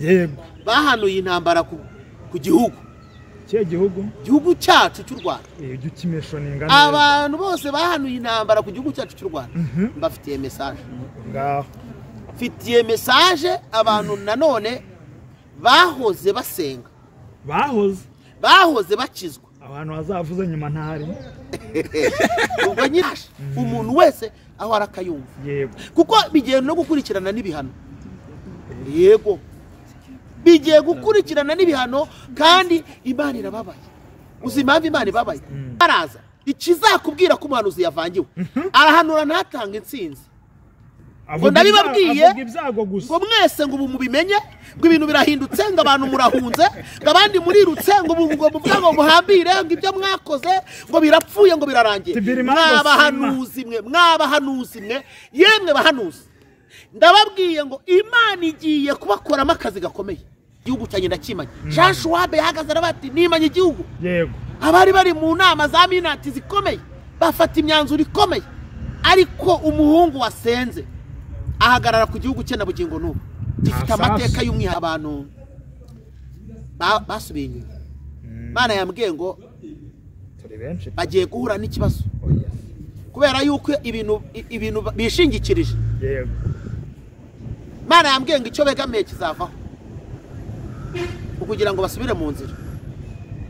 yego bahanuye intambara ku gihugu gihugu cyacu cy'u Rwanda abantu bose bahanuye intambara ku gihugu cyacu cy'u Rwanda mbafitiye message mfitiye message abantu nanone bahoze basenga bahoze bakizwa abantu bazavuze nyuma ntahari ubwo nyirashe umuntu wese aho arakayumva yego kuko bigiye no gukurikirana n'ibihano yego bigiye gukurikirana n'ibihano kandi Imana irababaye uzimpamvu Imana ibabaye araza ikizakubwira ko umuhanuzi yavangiwe arahanura ntatanga intsinzi ngo ndabibabwiye ngo mwese ngo mubimenye ngo ibintu birahindutse ngo abantu murahunze ngo abandi murirutse ngo muvuga ngo muhambire ngo ibyo mwakoze ngo birapfuye ngo birarangiye mwabahanuzi mwe yemwe bahanuzi ndababwiye ngo Imana igiye kubakoramo akazi gakomeye igihugu cyanye ndakimanye Jean Schwab yahagaze arabati nimanye igihugu yego abari bari mu nama za minati zikomeye bafata imyanzuro ikomeye ariko umuhungu wasenze ahagarara ku gihugu cye na bugingo n'ubu gifite amateka y'umwihariko abantu basubiye inyuma Imana yambwiye ngo bagiye guhura n'ikibazo kubera yuko ibintu bishingikirije yego Imana yambwiye ngo icyo begamiye kizavaho kugira ngo basubire mu nzira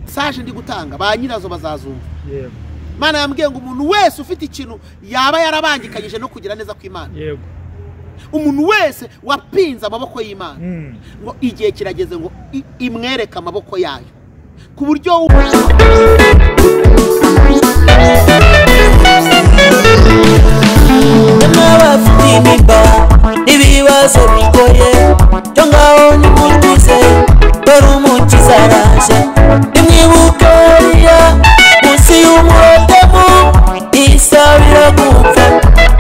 saje ndi gutanga ba nyirazo bazazumva yego Imana yambwiye ngo umuntu wese ufite ikintu yaba yarabangikanyije no kugira neza kw'Imana yego umuntu wese wapinze amaboko y'Imana ngo igihe kirageze ngo imwereke amaboko yayo ku buryo ibibazo bigoye byo ngaho nimutuze dore umukiza araje nimwibuke munsi y'umurotemu isabira gupfa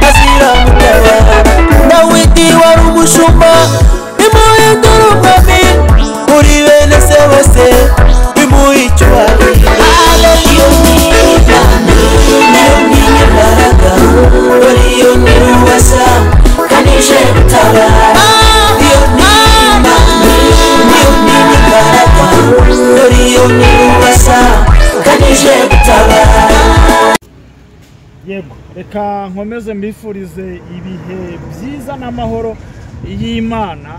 azira mutabara Dawidi wari umushumba imuhindura umwami muri bene se bose imuha icyubahiro iyo ni Imana niyo n'imbaraga dore iyo ni ubasha kanije gutabara iyo ni Imana niyo n'imbaraga dore iyo ni ubasha kanije gutabara yego reka nkomeze mbifurize ibihe byiza n'amahoro y'Imana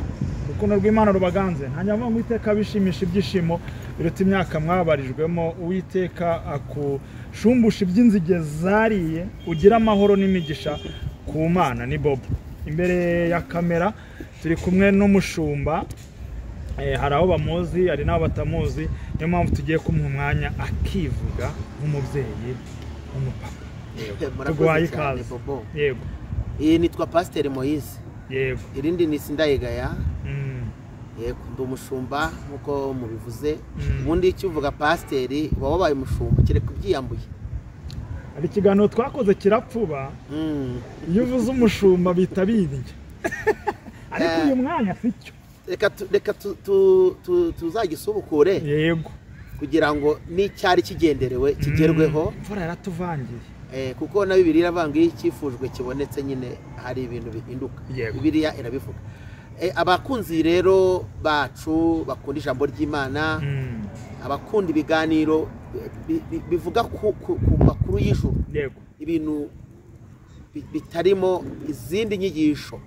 urukundo rw'Imana rubaganze ntanyava ngo iteka bishimisha ibyishimo biruta imyaka mwabarijwemo Uwiteka akushumbusha iby'inzige zariye ugira amahoro n'imigisha ku Mana ni Bobo imbere ya kamera turi kumwe n'umushumba hari aho bamuzi hari n'abo batamuzi niyo mpamvu tugiye kumuha umwanya akivuga nk'umubyeyi umupapa tuguhaye ikaze yego iyi nitwa Pasteur Moise yego irindi ni Sindayigaya yego ndi umushumba nkuko mubivuze ubundi icyo uvuga Pasteur wabaye umushumba kereka ubyiyambuye hari ikiganiro twakoze kirapfuba iyo uvuze umushumba bita birya ariko uyu mwanya sicyo reka tuzagisubukure yego kugira ngo n'icyari kigenderewe kigerweho imvura yaratuvangiye kuko na Bibiliya iravuga iyo icyifujwe kibonetse nyine hari ibintu bihinduka Bibiliya irabivuga abakunzi rero bacu bakunda ijambo ry'Imana abakunda ibiganiro bivuga ku makuru y'ijuru ibintu bitarimo izindi nyigisho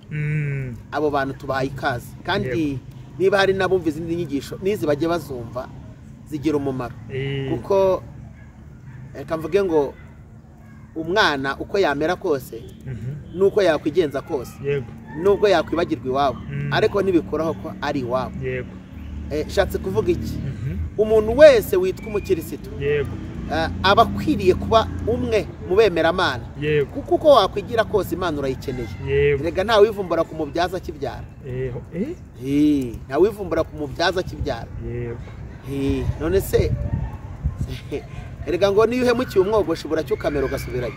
abo bantu tubaye ikaze kandi niba hari nabumva izindi nyigisho nizi bajye bazumva zigira umumaro kuko reka mvuge ngo umwana uko yamera kose nuko yakwigenza kose nubwo yakwibagirwa iwabo ariko ntibikoraho ko ari iwabo shatse kuvuga iki umuntu wese witwa umukirisitu aba akwiriye kuba umwe mu bemeramana kuko uko wakwigira kose Imana urayikeneye rega nta wivumbura ku mubyaza kibyara nta wivumbura ku mubyaza kibyara none se erega ngo niyo uhemukiye umwogoshi buracyukamera ugasubirayo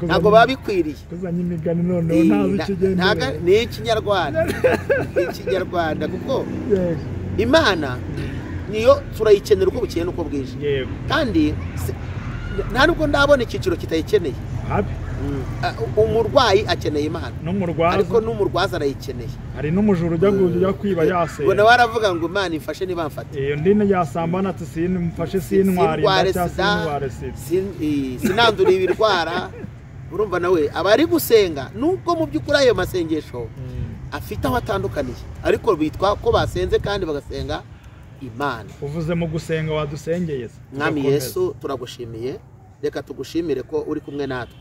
ntabwo baba bikwiriye kuzanya imigani noneho ntazi ikigendera ni ikinyarwanda kuko Imana niyo turayikenera uko bukeye n'uko bwije kandi nta nubwo ndabona icyiciro kitayikeneye umurwayi akeneye Imana n'umurwaza ariko n'umurwaza arayikeneye. hari n'umujuru ujya kwiba yasenga ngo nawe aravuga ngo Imana imfashe ntibamfate. iyo ndine yasambana ati simfashe sintwari ndacyasintware sinandura ibirwara. urumva nawe abari gusenga nubwo mu by'ukuri ayo masengesho afite aho atandukaniye ariko bitwa ko basenze kandi bagasenga Imana. uvuze mu gusenga wadusengeye Mwami Yesu turagushimiye, reka tugushimire ko uri kumwe natwe,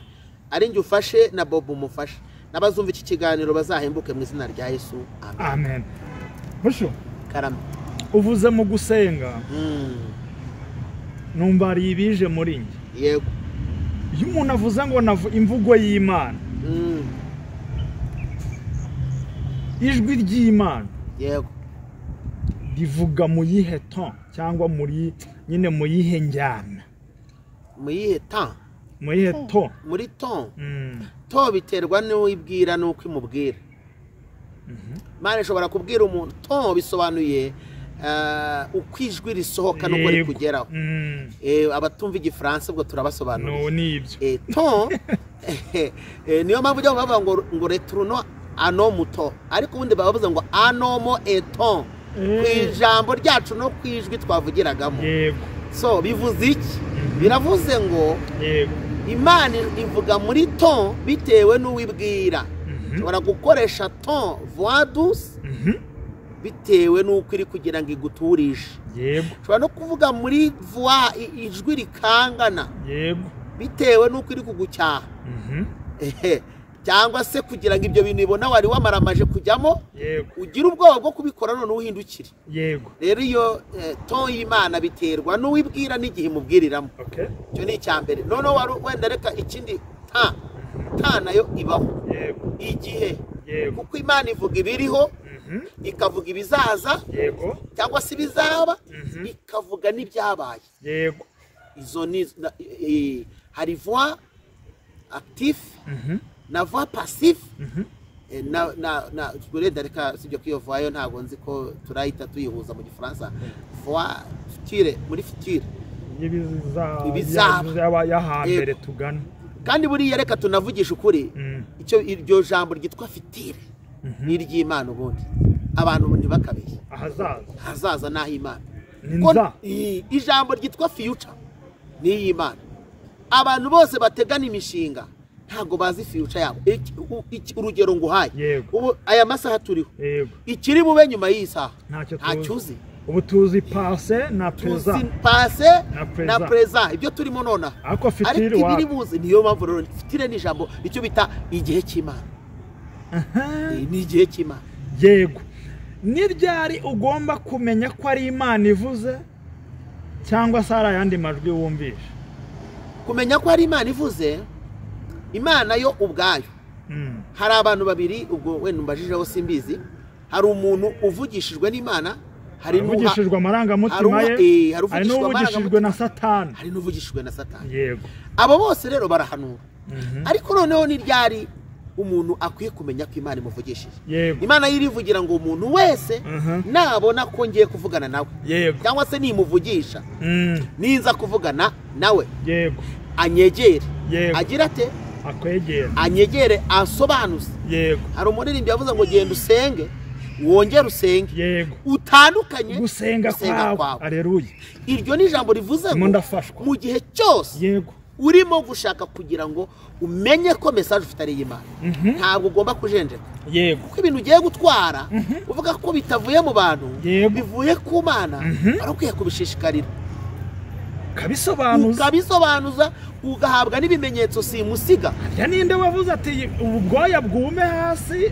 ari njye ufashe na Bob umufashe, n'abazumva iki kiganiro bazahembuke mu izina rya Yesu, amen. Busho karame, uvuze mu gusenga numva ari ibije muri njye. yego, iyo umuntu avuze ngo imvugo y'Imana, ijwi ry'Imana, yego, rivuga mu yihe ton cyangwa muri nyine mu yihe njyana? mu yihe ton? mu yihe ton? muri ton. To biterwa n'uwibwira n'uko imubwira. Imana ishobora kubwira umuntu, ton bisobanuye uko ijwi risohoka n'uko rikugeraho. Abatumva igifaransa ubwo turabasobanurira. Nibyo. Ton niyo mpamvu ujya bavuga ngo retruno anomuto, ariko ubundi bavuze ngo anomo eton ku ijambo ryacu no ku ijwi twavugiragamo. So bivuze iki? Biravuze ngo Imana ivuga muri ton bitewe n'uwibwira. Ushobora gukoresha ton voix douce bitewe n'uko iri kugira ngo iguturishe. Ushobora no kuvuga muri voix ijwi rikangana bitewe n'uko iri kugucyaha. Cyangwa se kugira ngo ibyo bintu ibona wari wamaramaje kujyamo ugira ubwoba bwo kubikora none uhindukire. Rero iyo ton y'Imana biterwa n'uwibwira n'igihe imubwiriramo. Cyo ni icyambere. None wenda reka ikindi ta nayo ibaho igihe, kuko Imana ivuga ibiriho, ikavuga ibizaza cyangwa se ibizaba, ikavuga n'ibyabaye. Izo ni hari voix actif na voix passif na urenda reka sibyo kiyo voix yo ntago nzi ko turahita tuyihuza mu gifaransa. Voix future, muri future ibizaba yahambere tugana. Kandi buriya reka tunavugisha ukuri, icyo iryo jambo ryitwa future ni iry'Imana. Ubundi abantu ntibakabeshye, hazaza naho Imana. Ijambo ryitwa future ni iy'Imana. Abantu bose bategana imishinga ntago bazi future yabo. Urugero nguhaye, ubu aya masaha turiho, ikiri bube nyuma y'isaha ntacyo uzi. ubu tuzi passé na présent, passé na présent, ibyo turimo nona. Ariko fitire ibiri buzi, niyo mpamvu rero fitire ni ijambo icyo bita igihe cy'Imana. Ni igihe cy'Imana. Yego, ni ryari ugomba kumenya ko ari Imana ivuze cyangwa se ari ayandi majwi wumvisha? Kumenya ko ari Imana ivuze, Imana yo ubwayo. Hari abantu babiri, ubwo wenda umbajijeho simbizi. Hari umuntu uvugishijwe n'Imana, hari n'uvugishijwe amarangamutima ye, hari n'uvugishijwe na Satani, hari n'uvugishijwe na Satani. Yego, abo bose rero barahanura. Ariko noneho ni ryari umuntu akwiye kumenya ko Imana imuvugishije? Imana yirivugira ngo umuntu wese nabona ko ngiye kuvugana nawe, cyangwa se nimuvugisha, ninza kuvugana nawe, anyegere. Agira ate? Akwegere. Anyegere, asobanuze. Hari umuririmbyi yavuze ngo genda usenge, wongere usenge, utandukanye gusenga kwawe. Aleluya. Iryo ni ijambo rivuze ngo mu gihe cyose urimo gushaka kugira ngo umenye ko message ufite ari y'Imana, ntabwo ugomba kujenjeka. Kuko ibintu ugiye gutwara uvuga ko bitavuye mu bantu, bivuye ku Mana, barakwiye kubishishikarira, ukabisobanuza, ugahabwa n'ibimenyetso simusiga. Ya ninde wavuze ati ubwoya bwume hasi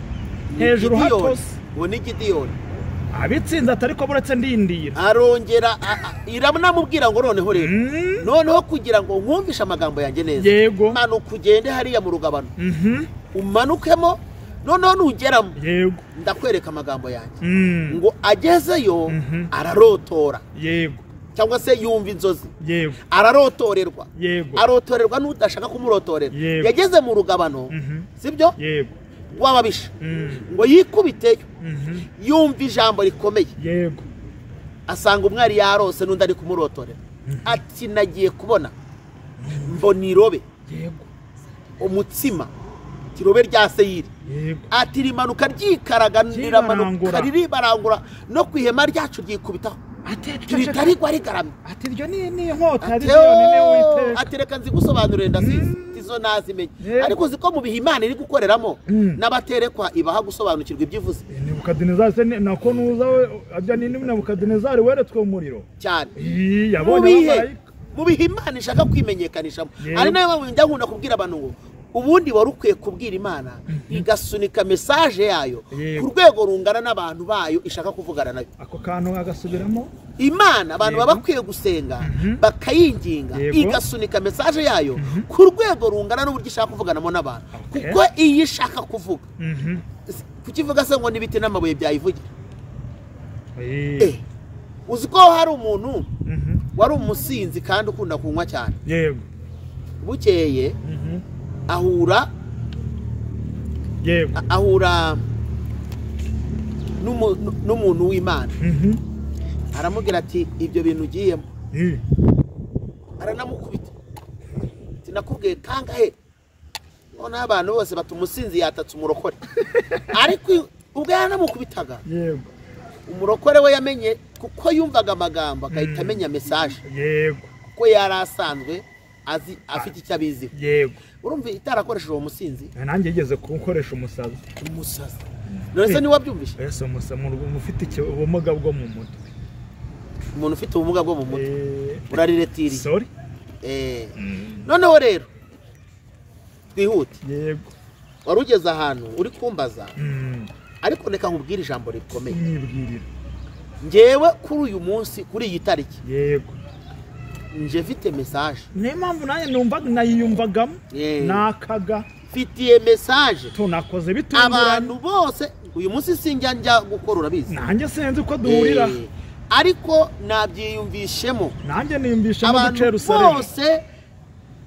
hejuru hatose? Uwo ni Gideyoni. Abitsinze atari ko buretse ndindira. Arongera iramubwira ngo noneho rero, noneho kugira ngo nkumvishe amagambo yanjye neza, manuka ugende hariya mu rugabano, umanukemo, noneho nugeramo ndakwereka amagambo yanjye. Ngo agezeyo ararotora, cyangwa se yumva inzozi, ararotorerwa, arotorerwa n'udashaka kumurotorera. Yageze mu rugabano, sibyo wababisha, ngo yikubiteyo, yumva ijambo rikomeye, asanga umwari yarose n'undi ari kumurotorera. Ati nagiye kubona mbona irobe, umutsima kirobe rya Seyiri ati rimanuka ryikaraga riramanuka riribarangura no kwihema ryacu ryikubitaho ritari gwarigaramye ati iryo ni inkota ati reka nzi gusobanurira ndasize izo nazimenye ariko uziko mu bihe Imana iri gukoreramo n'abaterekwa ibaha gusobanukirwa ibyivuze Nebukadinezari se nako nuza we ajya ni Nebukadinezari weretswe umuriro cyane yabonye mu bihe Imana ishaka kwimenyekanishamo ari nayo njya nkunda kubwira abantu ngo ubundi wari ukwiye kubwira Imana igasunika message yayo ku rwego rungana n'abantu bayo ishaka kuvugana nayo ako kantu agasubiramo Imana abantu baba bakwiye gusenga bakayinginga igasunika message yayo ku rwego rungana n'uburyo ishaka kuvuganamo n'abantu kuko iyi ishaka kuvuga kukivuga se ngo nibiti n'amabuye byayivugira uziko hari umuntu wari umusinzi kandi ukunda kunywa cyane yego bukeye ahura n'umuntu w'Imana aramubwira ati ibyo bintu ugiyemo aranamukubita tinakubwiye kangahe none abantu bose batumusinzi yatatse umurokore ariko ubwo yanamukubitaga yego umurokore we yamenye kuko yumvaga amagambo akahita amenya message yego kuko yarasanzwe azi afite icyo abizi yego urumva itarakoresheje uwo musinzi nanjye yigeze kukoresha umusazi none se ni wabyumvishe ese umusamu ufite ubumuga bwo mu mutwe umuntu ufite ubumuga bwo mu mutwe urariretiri sorry noneho rero twihute yego warugeze ahantu uri kumbaza ariko reka nkubwire ijambo rikomeye nibwirira ngewe kuri uyu munsi kuri iyi tariki yego nje mfite message niyo mpamvu nanjye numvaga nayiyumvagamo nakaga mfitiye message tunakoze bitunguranye abantu bose uyu munsi sinjya gukora urabizi nanjye senze uko duhurira ariko nabyiyumvishemo nanjye niyumvishemo abantu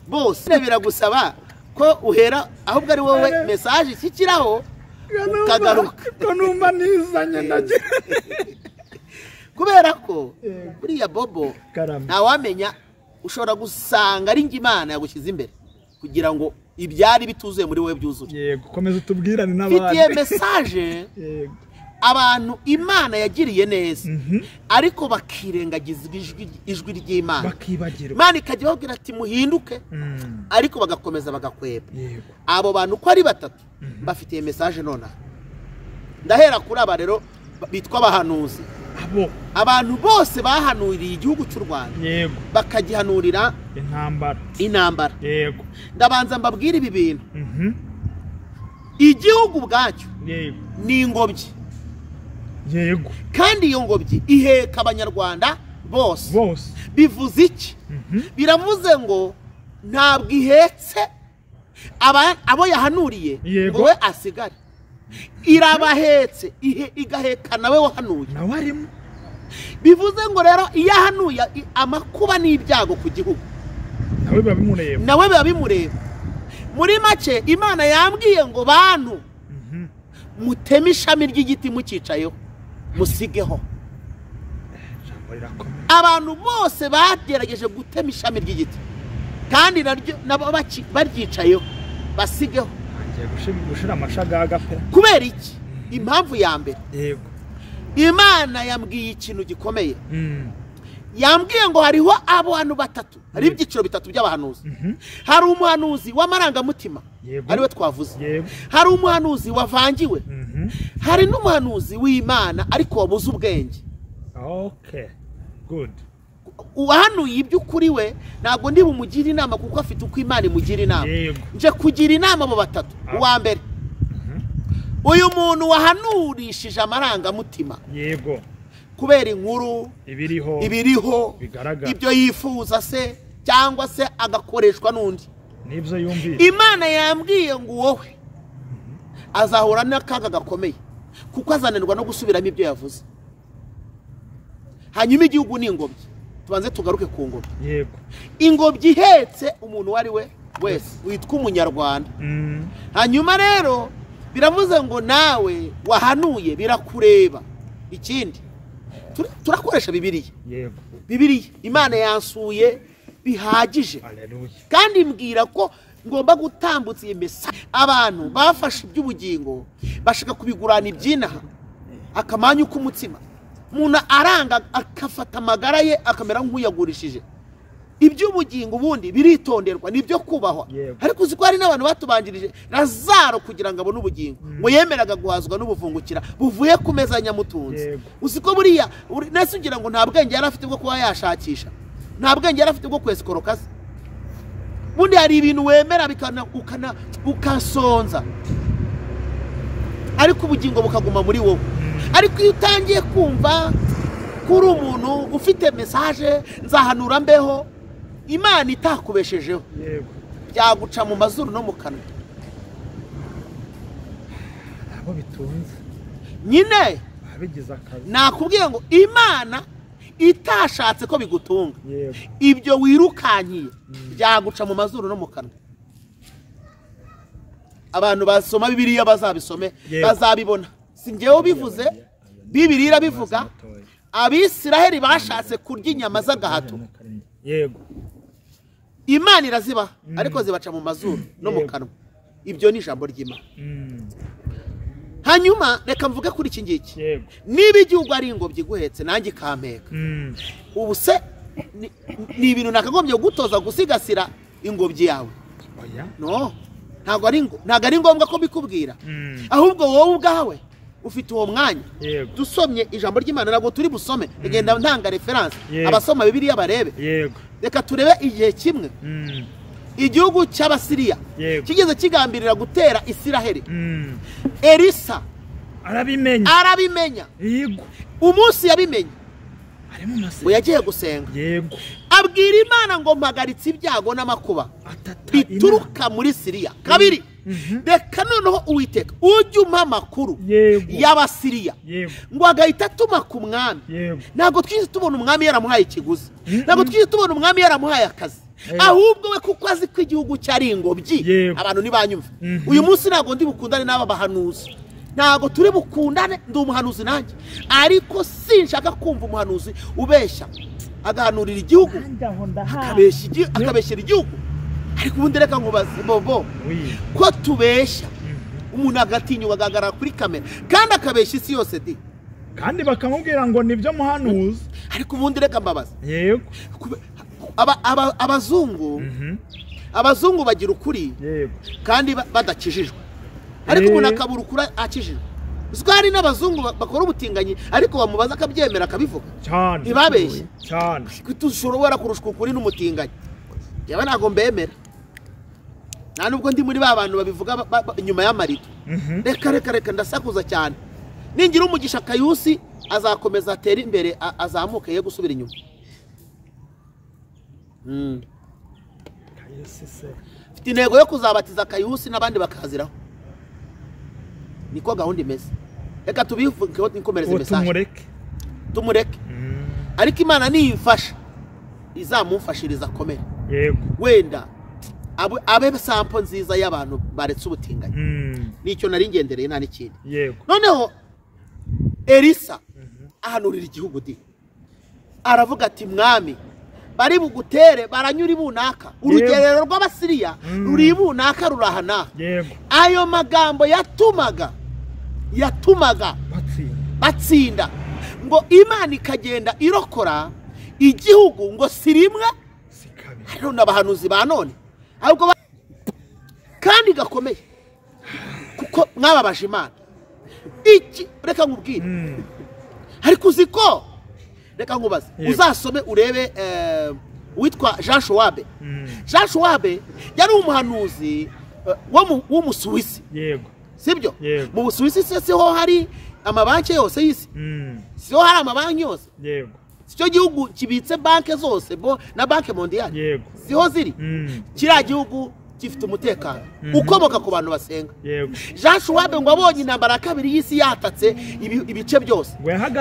bose biragusaba ko uhera ahubwo ari wowe message ikikiraho ukagaruka ko numva nizanye ndagira kubera ko buriya Bobo ntawamenya ushobora gusanga ari Imana yagushyize imbere kugira ngo ibyari bituzuye muri wowe byuzure yego komeza utubwirane n'abandi mfitiye message abantu Imana yagiriye neza ariko bakirengagiza ijwi ry'Imana bakibagirwa Imana ikajya babwira ati muhinduke ariko bagakomeza bagakweba abo bantu ko ari batatu bafitiye message nona ndahera kuri aba rero bitwa abahanuzi abantu bose bahanuriye igihugu cy'u Rwanda yego bakagihanurira intambara yego ndabanza mbabwira ibi bintu igihugu bwacyo ni ingobyi yego kandi iyo ngobyi iheka abanyarwanda bose bivuze iki biravuze ngo ntabwo ihetse abo yahanuriye ngo we asigare irabahetse igaheka nawe wahanuye nawe arimo bivuze ngo rero iyo ahanuye amakuba n'ibyago ku gihugu nawe biba bimureba muri make Imana yambwiye ngo bantu muteme ishami ry'igiti mukicayeho musigeho abantu bose bagerageje gutema ishami ry'igiti kandi nabo baryicayeho basigeho gushira amashagaga pe kubera iki impamvu ya mbere yego Imana yambwiye ikintu gikomeye yambwiye ngo hariho abantu batatu hari ibyiciro bitatu by'abahanuzi hari umuhanuzi w'amarangamutima ariwe twavuze hari umuhanuzi wavangiwe hari n'umuhanuzi w'Imana ariko wabuze ubwenge okay good uwahanuye iby'ukuri we ntabwo ndi bumugira inama kuko afite uko Imana imugira inama nje kugira inama abo batatu uwa mbere uyu muntu wahanurishije amarangamutima yego kubera inkuru ibiriho ibyo yifuza se cyangwa se agakoreshwa n'undi nibyo yumvira Imana yambwiye ngo wowe azahura n'akaga gakomeye kuko azanirwa no gusubiramo ibyo yavuze hanyuma igihugu ni ingobyi tubanze tugaruke ku ngobyi yego ingobyi ihetse umuntu wari we wese witwa umunyarwanda hanyuma rero biravuze ngo nawe wahanuye birakureba ikindi turakoresha Bibiliya yego Bibiliya Imana yansuye bihagije kandi mbwira ko ngomba gutambutsa iyi message. Abantu bafashe iby'ubugingo bashaka kubigurana ibyinaha akamanyu k'umutima. Umuntu aranga akafata amagara ye akamera nk'uyagurishije. Iby'ubugingo ubundi biritonderwa nibyo kubahwa. Ariko uzi ko hari n'abantu batubanjirije Lazaro kugira ngo abone ubugingo ngo yemeraga guhazwa n'ubuvungukira buvuye ku meza nyamutunzi. Uzi ko buriya nese ugira ngo nta bwenge yari afite bwo kuba yashakisha, nta bwenge yari afite bwo kwesikoroka. Bundi hari ibintu wemera ukasonza ariko ubugingo bukaguma muri wowe. Ariko iyo utangiye kumva kuri umuntu ufite message nzahanura mbeho Imana itakubeshejeho byaguca mu mazuru no mu kanwa abo bitunze nyine abigize akazi. Nakubwiye ngo Imana itashatse ko bigutunga ibyo wirukankiye byaguca mu mazuru no mu kanwa. Abantu basoma Bibiliya bazabisome bazabibona. Singewe bivuze Bibiliya bivuga Abisiraheli bashatse kurya inyama z'agahato. Imana iraziba ariko zibaca mu mazuru no mu kanwa. Ibyo ni ijambo ry'Imana. Hanyuma reka mvuge kuri iki ngiki. Niba igihugu ari ingobyi guhetse nanjye kampeka. Ubu se ni ibintu nakagombye gutoza gusigasira ingobyi yawe. No, ntago ari ngombwa ko bikubwira. Ahubwo wowe ubwawe ufite uwo mwanya. Dusomye ijambo ry'Imana nago turi busome igenda ntanga reference abasoma Bibiliya barebe. Reka turebe igihe kimwe igihugu cy'Abasiriya kigeze kigambirira gutera Isiraheli. Elisa arabimenya umunsi yabimenye ngo yagiye gusenga. Abwira Imana ngo mpagaritse ibyago n'amakuba bituruka muri Siriya. Kabiri, reka noneho Uwiteka ujye umpa amakuru y'Abasiriya ngo agahita atuma ku mwami. Ntabwo twise tubona umwami yaramuhaye ikiguzi, ntabwo twise tubona umwami yaramuhaye akazi, ahubwo we kuko azi ko igihugu cyari ingobyi. Abantu ntibanyumva. Uyu munsi ntabwo ndi bukundane n'aba bahanuzi, ntabwo turi bukundane. Ndi umuhanuzi nanjye, ariko sinshaka kumva umuhanuzi ubeshya agahanurira igihugu akabeshyira igihugu. Ariko ubundi reka nkubaze bobo ko tubeshya umuntu agatinyuka agahagarara kuri kamera kandi akabeshya isi yose di kandi bakamubwira ngo nibyo muhanuzi. Ariko ubundi reka mbabaza abazungu bagira ukuri kandi badakijijwe, ariko umuntu akabura ukuri akijijwe. Uziko hari n'abazungu bakora ubutinganyi ariko bamubaza akabyemera akabivuga. Ntibabeshye cyane. Tushobora kurushwa ukuri n'umutinganyi. Yewe ntago mbemera. Nta nubwo ndi muri ba bantu babivuga inyuma y'amarido. Reka ndasakuza cyane. Ningira umugisha Kayusi azakomeza atera imbere azamuke ye gusubira inyuma. Kayusi se mfite intego yo kuzabatiza Kayusi n'abandi bakaziraho. Niko gahunda imeze. Reka tubivuge nikomereze message. Tumureke. Ariko Imana niyifasha izamumfashiriza komera. Wenda abe sample nziza y'abantu baretse ubutinganyi. Nicyo nari ngendereye nta n'ikindi. Noneho Elisa ahanurira igihugu di aravuga ati mwami bari bugutere baranyura ibunaka. Urugerero rw'Abasiriya ruri ibunaka rurahana. Ayo magambo yatumaga batsinda ngo Imana ikagenda irokora igihugu ngo sirimwe hariho n'abahanuzi ba none ahubwo kandi gakomeye kuko mwababaje Imana. Iki reka nkubwire ariko uziko reka nkubaze uzasome urebe witwa Jean Shoabe. Jean Shoabe yari umuhanuzi w'Umusuwisi. Sibyo? Mu Busuwisi siho hari amabanki yose y'isi. Siho hari amabanki yose. Sicyo gihugu kibitse banke zose na banke mondiale. Siho ziri. Kiriya gihugu gifite umutekano ukomoka ku bantu basenga. Jean Shoabe ngo abonye intambara kabiri y'isi yatatse ibice byose.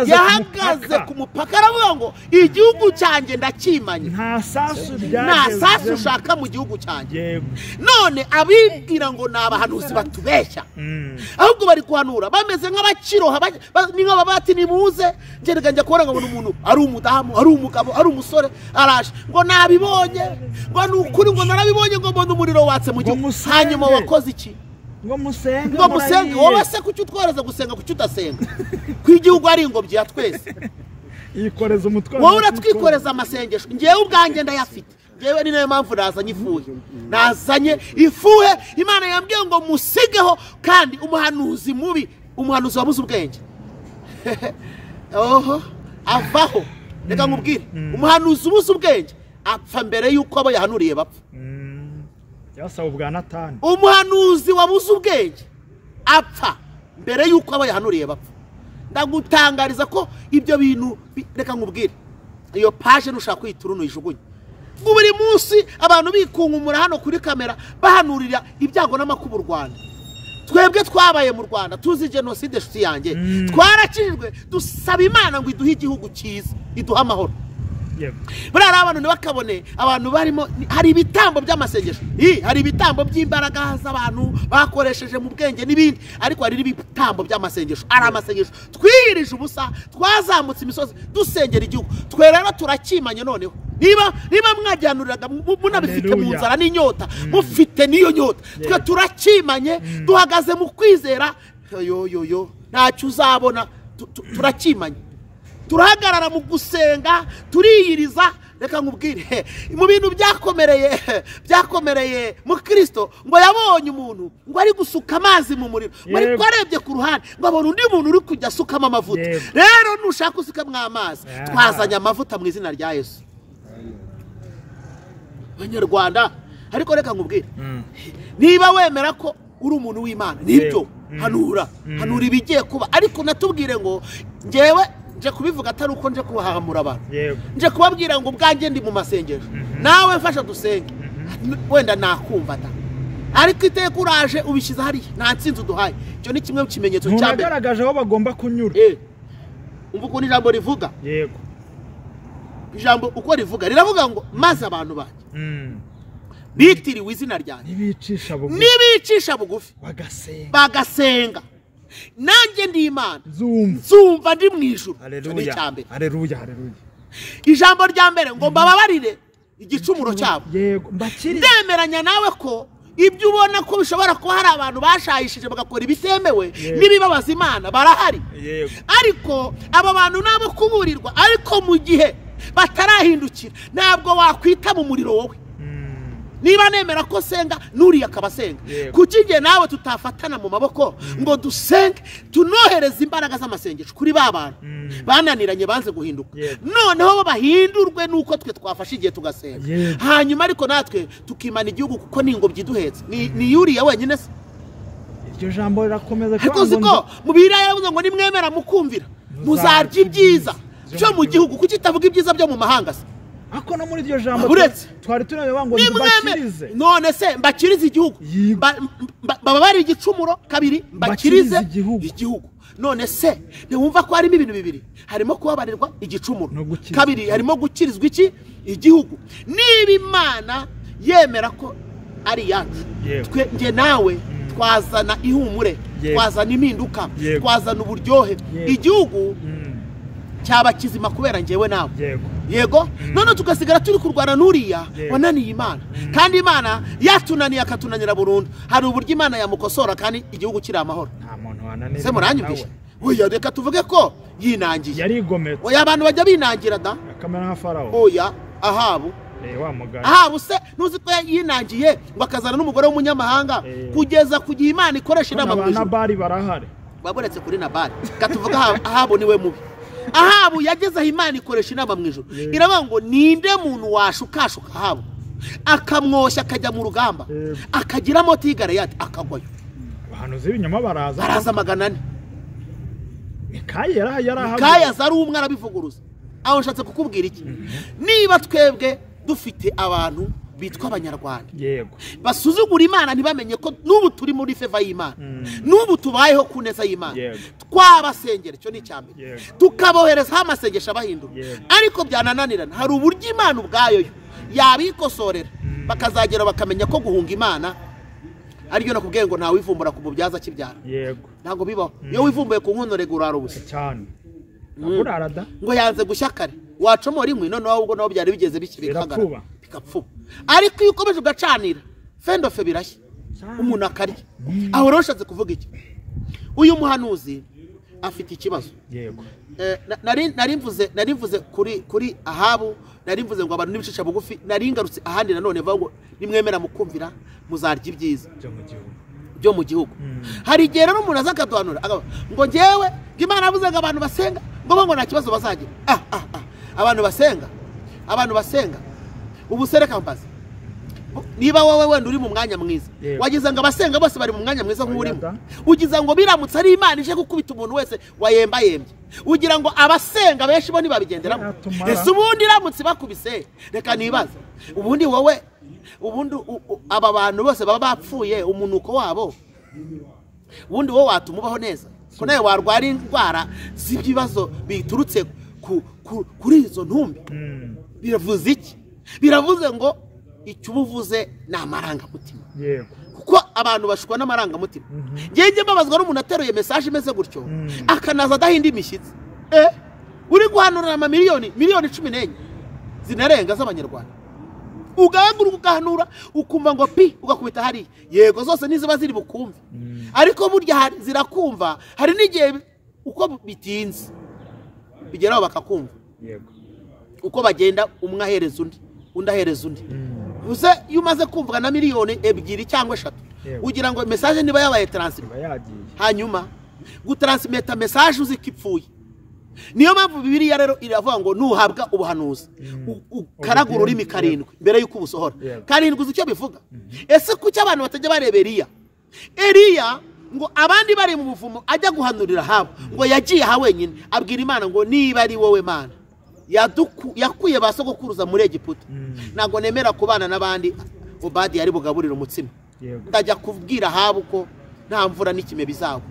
Yahagaze ku mupaka aravuga ngo igihugu cyanjye ndakimanye. Nta sasu ushaka mu gihugu cyanjye. None abibwira ngo nabahanuzi batubeshya. Ahubwo bari kuhanura bameze nk'abakiroha ni nk'ababati nimuze ngerega njya kubona ngo umuntu ari umudamu ari umugabo ari umusore araje ngo nabibonye ngo nukuri ngo narabibonye ngo mbona umuriro watse mu gihugu hanyuma wakoze iki ngo musenge wowe se kuki utworeza gusenga kuki udasenga ku igihugu ari ingobyi ya twese yikoreza umutwe wowe uratwikoreza amasengesho ngewe ubwanjye ndayafite ngewe ni nayo mpamvu nazanye ifuhe Imana yambwiye ngo musigeho kandi umuhanuzi mubi umuhanuzi wabuze ubwenge oho avaho reka nkubwire umuhanuzi ubuze ubwenge apfa mbere yuko abo yahanuriye bapfa yasaba ubwa Natani umuhanuzi wabuze ubwenge apfa mbere yuko abo yahanuriye bapfa ndagutangariza ko ibyo bintu reka nkubwire iyo page nushaka kwitura unuyijugunye buri munsi abantu bikunkumura hano kuri kamera bahanurira ibyago n'amakuba u Rwanda twebwe twabaye mu Rwanda tuzi genocide shuti yanjye twarakijwe dusaba Imana ngo iduhe igihugu cyiza iduha amahoro burara abantu ntibakabone abantu barimo hari ibitambo by'amasengesho hari ibitambo by'imbaraga z'abantu bakoresheje mu bwenge n'ibindi ariko hari ibitambo by'amasengesho ari amasengesho twirije ubusa twazamutse imisozi dusengera igihugu twe rero turakimanye noneho niba mwajyanuriraga munabifite mu nzara n'inyota mufite niyo nyota twe turakimanye duhagaze mu kwizera yo ntacyo uzabona turakimanye turahagarara mu gusenga turiyiriza reka nkubwire mu bintu byakomereye mu Kristo ngo yabonye umuntu ngo ari gusuka amazi mu muriro ariko arebye ku ruhande ngo abona undi muntu uri kujya asukamo amavuta rero nushaka usukamwo amazi twazanye amavuta mu izina rya Yesu Abanyarwanda ariko reka nkubwire niba wemera ko uri umuntu w'Imana nibyo hanura ibigiye kuba ariko natubwire ngo ngewe nje kubivuga atari uko nje kubahamura abantu nje kubabwira ngo ubwanjye ndi mu masengesho nawe mfasha dusenge wenda nakumva da ariko iteka uraje ubishyize hariya nta nsinzi uduhaye icyo ni kimwe mu kimenyetso cya mbere ntunagaragaje aho bagomba kunyura umva ukuntu ijambo rivuga yego ijambo uko rivuga riravuga ngo maze abantu banjye bitiriwe izina ryanjye nibicisha bugufi bagasenga nanjye ndi Imana nzumva ndi mu ijuru haleluya ijambo rya mbere ngo mbababarire igicumuro cyabo ndemeranya nawe ko ibyo ubona ko bishobora kuba hari abantu bashayishije bagakora ibitemewe n'ibibabaza Imana barahari ariko aba bantu nabo kuburirwa ariko mu gihe batarahindukira ntabwo wakwita mu muriro wowe niba nemera ko senga nuriya akabasenga kuki nge nawe tutafatana mu maboko ngo dusenge tunohereze imbaraga z'amasengesho kuri ba bantu bananiranye banze guhinduka noneho bo bahindurwe nuko twe twafashe igihe tugasenga hanyuma ariko natwe tukimana igihugu kuko ni ingobyi duhetse ni yuriya wenyine se iryo jambo rirakomeza ariko siko mu Bibiliya yaravuze ngo nimwemera mukumvira muzarya ibyiza byo mu gihugu kuki itavuga ibyiza byo mu mahanga se ako no muri iryo jambo twari tunabeba ngo mbakirize none se mbakirize igihugu baba bari igicumuro kabiri mbakirize igihugu none se ntiwumva ko harimo ibintu bibiri harimo kubabarirwa igicumuro kabiri harimo gukirizwa iki igihugu niba Imana yemera ko ari yacu nge nawe twazana ihumure twazana impinduka twazana uburyohe igihugu cyaba kizima kubera ngewe nawe yego none tugasigara turi kurwana n'uriya wananiye Imana kandi Imana yatunaniye akatunanira burundu hari uburyo Imana yamukosora kandi igihugu kiri amahoro nta muntu wananira se muranyumvisha oya reka tuvuge ko yinangiye yarigometse oya abantu bajya binangira da akamera nka Farawo oya Ahabu Ahabu se nuzi ko yinangiye ngo akazana n'umugore w'umunyamahanga kugeza ku gihe Imana ikoresha inama mu ijuru Nabali barahari baburetse kuri Nabali katuvuga Ahabu niwe mubi Ahabu yageze aho Imana ikoresha inama mu ijuru iravuga ngo ninde muntu washukashuka Ahabu akamwoshya akajya mu rugamba akagira moto y'Igaleyadi akagwayo abahanuzi b'ibinyoma baraza 400 Mikaya zari umwe arabivuguruza aho nshatse kukubwira iki niba twebwe dufite abantu bitwa abanyarwanda basuzugura Imana ntibamenye ko n'ubu turi muri feva y'Imana n'ubu tubayeho ku neza y'Imana twabasengera cyo ni cyambere tukabohereza amasengesho abahindura ariko byanananirana hari uburyo Imana ubwayo yabikosorera bakazagera bakamenya ko guhunga Imana ariyo nakubwiye ngo nta wivumbura ku mubyaza kibyara ntago bibaho iyo wivumbuye ku nkono regurara ubusa cyane ngo yanze gushyakare wacomora inkwi none ahubwo naho byari bigeze bikibikagara bikapfuba ariko iyo ukomeje ugacanira fendofe birashya umuntu akarya aho roshatse kuvuga iki uyu muhanuzi afite ikibazo yego nari mvuze kuri Ahabu nari mvuze ngo abantu nibicisha bugufi nari ngarutse ahandi nanone vuga ngo nimwemera mukumvira muzarya ibyiza byo mu gihugu hari igihe rero umuntu azakaduhanura ngo ngewe Imana avuze ngo abantu basenga ngo nta kibazo bazagira abantu basenga ubu sereka mbaze niba wowe wenda uri mu mwanya mwiza wagize ngo abasenga bose bari mu mwanya mwiza nk'urimo ugize ngo biramutse ari Imana ije gukubita umuntu wese wayembayembye ugira ngo abasenga benshi bo nibabigenderamo ese ubundi iramutse bakubise reka nibaza ubundi wowe aba bantu bose baba bapfuye umunuko wabo ubundi wowe watumubaho neza ko nawe warwara indwara z'ibibazo biturutse kuri izo ntumbi biravuze iki biravuze ngo icyo ubuvuze ni amarangamutima kuko abantu bashukwa n'amarangamutima ngenge mbabazwa n'umuntu ateruye message imeze gutyo akanaza adahinda imishyitsi uri guhanura miliyoni 14 zinarenga z'abanyarwanda ugahaguruka ugahanura ukumva ngo pi ugakubita hari yego zose niziba ziri bukumve ariko burya zirakumva hari n'igihe uko bitinze bigeraho bakakumva yego uko bagenda umwe ahereza undi ahereza undi uze iyo umaze kumvuga na miliyoni 2 cyangwa 3 ugira ngo message niba yabaye transmit hanyuma gutransmita message uzikipfuye niyo mpamvu Bibiliya rero iravuga ngo nuhabwa ubuhanuzi ukaragura urimi 7 mbere yuko ubusohora 7 uzi icyo bivuga ese kuki abantu batajya barebera Eliya ngo abandi bari mu buvumo ajya guhanurira habo ngo yagiye ha wenyine abwira Imana ngo niba ari wowe Mana yakuye basogokuruza muri Egiputa nago nemera kubana nabandi Obadi yari bugaburira umutsima ndajya kubwira habo ko nta mvura n'ikime bizabo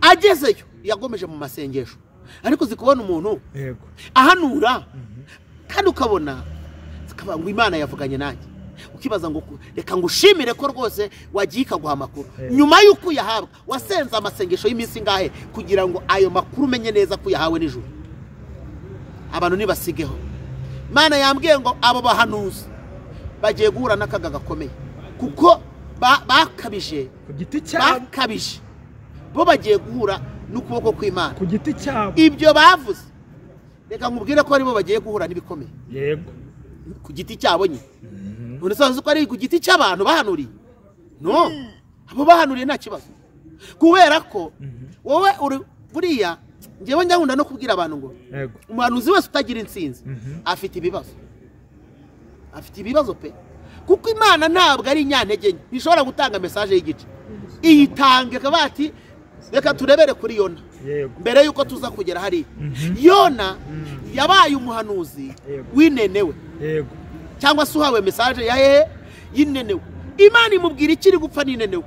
agezeyo yagomeje mu masengesho ariko zikubona umuntu ahanura kandi ukabona zikaba ngo Imana yavuganye nanjye ukibaza ngo reka ngushimire ko rwose wagiye ikaguha amakuru nyuma y'uko yahabwa wasenza amasengesho y'iminsi ngahe kugira ngo ayo makuru umenye neza ko yahawe n'ijuru abantu nibasigeho Imana yambwiye ngo abo bahanuzi bagiye guhura n'akaga gakomeye kuko bakabije ku giti cyabo bo bagiye guhura n'ukuboko kw'Imana ku giti cyabo ibyo bavuze reka nkubwire ko aribo bagiye guhura n'ibikomeye yego ku giti cyabo nyine unasanzwe ko ari ku giti cy'abantu bahanuriye no abo bahanuriye nta kibazo kubera ko wowe buriya ngewe njya no kubwira abantu ngo umuhanuzi wese utagira insinzi afite ibibazo pe kuko Imana ntabwo ari inyantege nke ntishobora gutanga message y'igice iyitange kabati reka turebere kuri Yona mbere yuko tuza kugera hari Yona yabaye umuhanuzi w'inenewe cyangwa se uhawe message ya y'inenewe Imana imubwira ikiri gupfa n'inenewe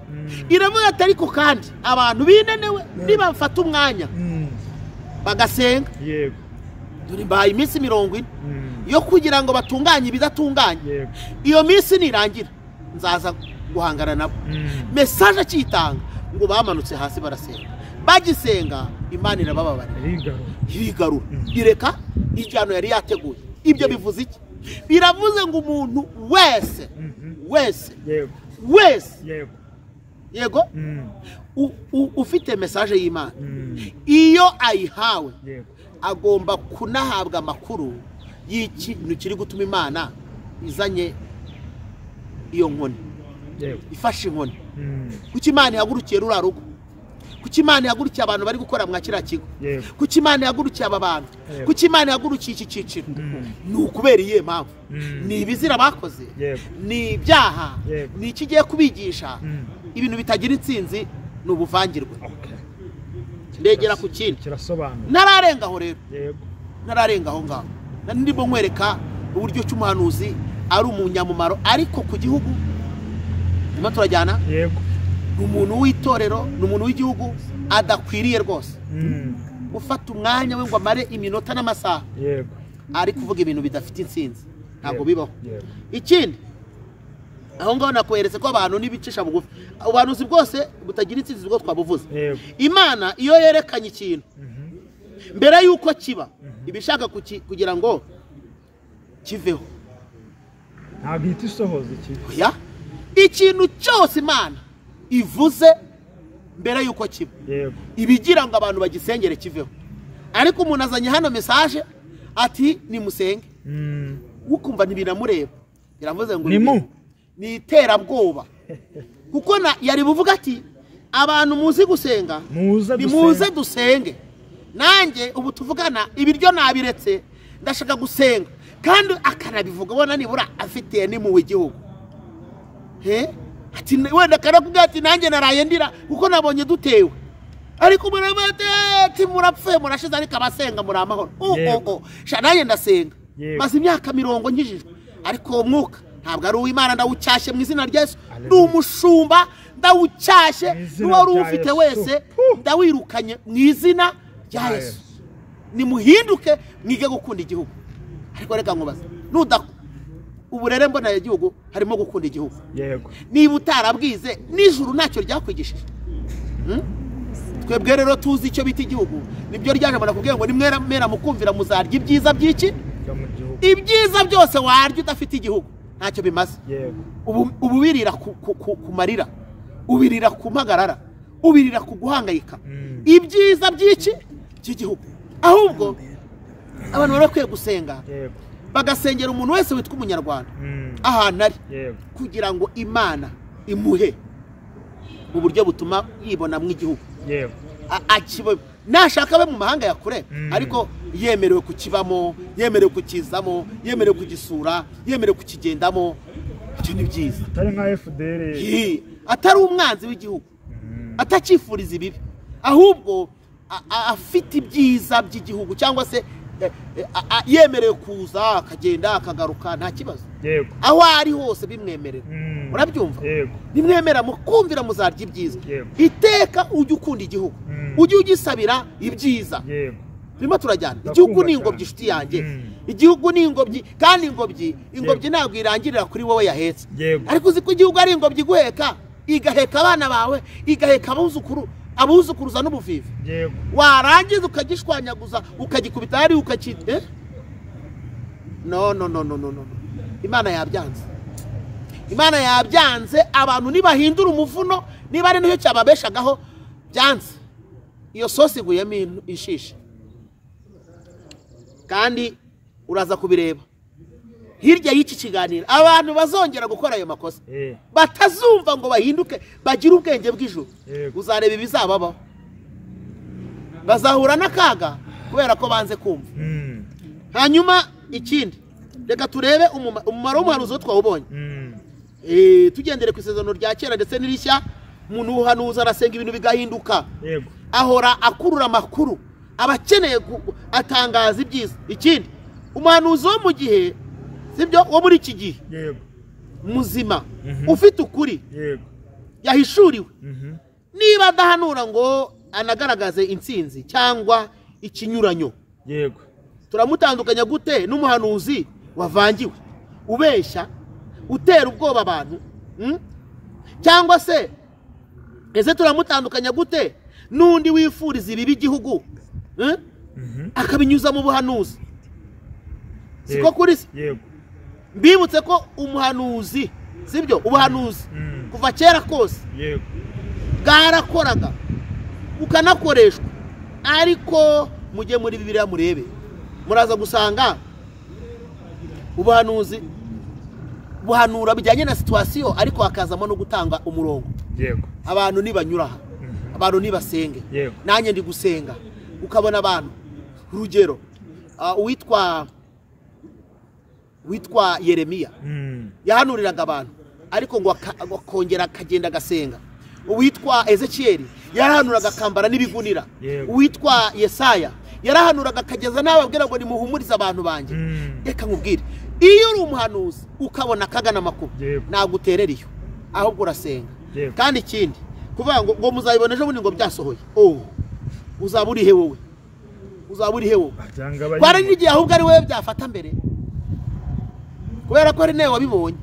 iravuga ati ariko kandi abantu binenewe nibafata umwanya bagasenga yego dore baye iminsi 40 yo kugira ngo batunganye ibidatunganye iyo minsi nirangira nzaza guhangana nabo message akitanga ngo bamanutse hasi barasenga bagisenga Imana irabababarira irigarura ireka ijyano yari yateguye ibyo bivuze iki biravuze ngo umuntu wese yego ufite message y'Imana iyo ayihawe agomba kunahabwa amakuru y'ikintu kiri gutuma Imana izanye iyo nkoni ifashe inkoni kuki Imana yagurukiye rurarugo kuki Imana yagurukiye abantu bari gukora mwakira kigo kuki Imana yagurukiye aba bantu kuki Imana yagurukiye iki ciciro ni ukubera iye mpamvu ni ibizira bakoze ni ibyaha ni ikigiye kubigisha ibintu bitagira insinzi ni ubuvangirwe ndegera ku kindi nararengaho rero nararengaho ngaho ndimo nkwereka uburyo cy'umuhanuzi ari umunyamumaro ariko ku gihugu nima turajyana umuntu w'itorero n'umuntu w'igihugu adakwiriye rwose ufata umwanya we ngo amare iminota n'amasaha ari kuvuga ibintu bidafite insinzi ntabwo bibaho ikindi aho ngaho nakweretse ko abantu nibicisha bugufi ubuhanuzi bwose butagira insinzi bwo twabuvuze Imana iyo yerekanye ikintu mbere yuko kiba ibishaka kugira ngo kiveho ntabwo ihita isohoza ikintu ikintu cyose Imana ivuze mbere yuko kiba ibigira ngo abantu bagisengere kiveho. Ariko umuntu azanye hano message ati nimusenge ukumva ntibinamureba, biravuze ngo ni iterabwoba. Kuko yari buvuga ati abantu muzi gusenga muze dusenge. Nanjye ubu tuvugana ibiryo nabiretse ndashaka gusenga, kandi akanabivuga bona nibura afite ni mu w'igihugu. Ati wenda karakubwira ati nanjye naraye ndira kuko nabonye dutewe, ariko murabate ati murapfe murashize ariko abasenga muri amahoro. Nanjye ndasenga maze imyaka 40 nkijijwe, ariko umwuka ntabwo ari uw'Imana ndawucyashye mu izina rya Yesu. Ndi umushumba ndawucyashye, n'uwari ufite wese ndawirukanye mu izina rya Yesu. Nimuhinduke mwige gukunda igihugu. Ariko reka nkubaza, uburere mbona igihugu harimo gukunda igihugu. Niba utarabwize n'ijuru ntacyo ryakwigishije. Twebwe rero tuzi icyo bita igihugu, nibyo ryaje mbona kubwira ngo nimwera mukumvira muzarya ibyiza by'iki. Ibyiza byose warya udafite igihugu ntacyo bimaze. Ubu wirira ku marira, ubirira ku magarara, ubirira ku guhangayika. Ibyiza by'iki cy'igihugu. Ahubwo abantu barakwiye gusenga, bagasengera umuntu wese witwa umunyarwanda ahantu ari, kugira ngo Imana imuhe mu buryo butuma yibona mu igihugu. Nashaka abe mu mahanga ya kure, ariko yemerewe kukibamo, yemerewe kukizamo, yemerewe kugisura, yemerewe kukigendamo. Icyo ni byiza. Atari nka FDR, atari umwanzi w'igihugu, atakifuriza ibibi, ahubwo afite ibyiza by'igihugu, cyangwa se yemerewe kuza akagenda akagaruka nta kibazo. Aho ari hose bimwemerera. Urabyumva? Nimwemera mukumvira muzarya ibyiza. Iteka ujye ukunda igihugu, ujye ugisabira ibyiza. Birimo turajyana. Igihugu ni ingobyi inshuti yanjye. Igihugu ni ingobyi, kandi ingobyi ntabwo irangirira kuri wowe yahetse. Ariko uzi ko igihugu ari ingobyi guheka, igaheka abana bawe, igaheka abuzukuruza n'ubuvivi. Warangiza ukagishwanyaguza ukagikubita hari ukakite. No. Imana yabyanze. Imana yabyanze. Abantu nibahindura umuvuno, niba ari nicyo cyababeshagaho byanze, iyo sosi iguyemo inshishe. Kandi uraza kubireba hirya y'iki kiganiro, abantu bazongera gukora ayo makosa, batazumva ngo bahinduke bagira ubwenge bw'ijuru. Uzareba ibizababaho, bazahura n'akaga kubera ko banze kumva. Hanyuma ikindi, reka turebe umumaro w'umuhanuzi wo twawubonye. Tugendere ku isezerano rya kera ndetse n'irishya. Umuntu uhanuza arasenga ibintu bigahinduka, ahora akurura amakuru, abakeneye atangaza ibyiza. Ikindi, umuhanuzi wo mu gihe sibyo wo muri iki gihe muzima ufite ukuri yahishuriwe, niba adahanura ngo anagaragaze intsinzi cyangwa ikinyuranyo, turamutandukanya gute n'umuhanuzi wavangiwe, ubeshya, utera ubwoba abantu? Cyangwa se ese turamutandukanya gute n'undi wifuriza ibibi igihugu akabinyuza mu buhanuzi? Siko kuri se? Mbibutse ko umuhanuzi sibyo, ubuhanuzi kuva kera kose bwarakoraga bukanakoreshwa, ariko mujye muri Bibiliya murebe, muraza gusanga ubuhanuzi buhanura bijyanye na situation, ariko hakazamo no gutanga umurongo. Abantu nibanyura, abantu nibasenge, nanjye ndi gusenga, ukabona abantu. Urugero, witwa Yeremiya yahanuriraga abantu, ariko ngo akongera akagenda agasenga. Uwitwa Ezekiel yarahanuraga akambara n'ibigunira. Uwitwa Yesaya yarahanuraga akageza n'ababwira ngo nimuhumurize abantu banjye. Reka nkubwire, iyo uri umuhanuzi ukabona akagana makuru, naguterera iyo, ahubwo urasenga. Kandi ikindi, kuvuga ngo muzayibona ejo bundi ngo byasohoye, uzaba uri he wowe? Uzaba uri he wowe? Kwari n'igihe ahubwo ari wowe byafata mbere, kubera ko ari nawe wabibonye.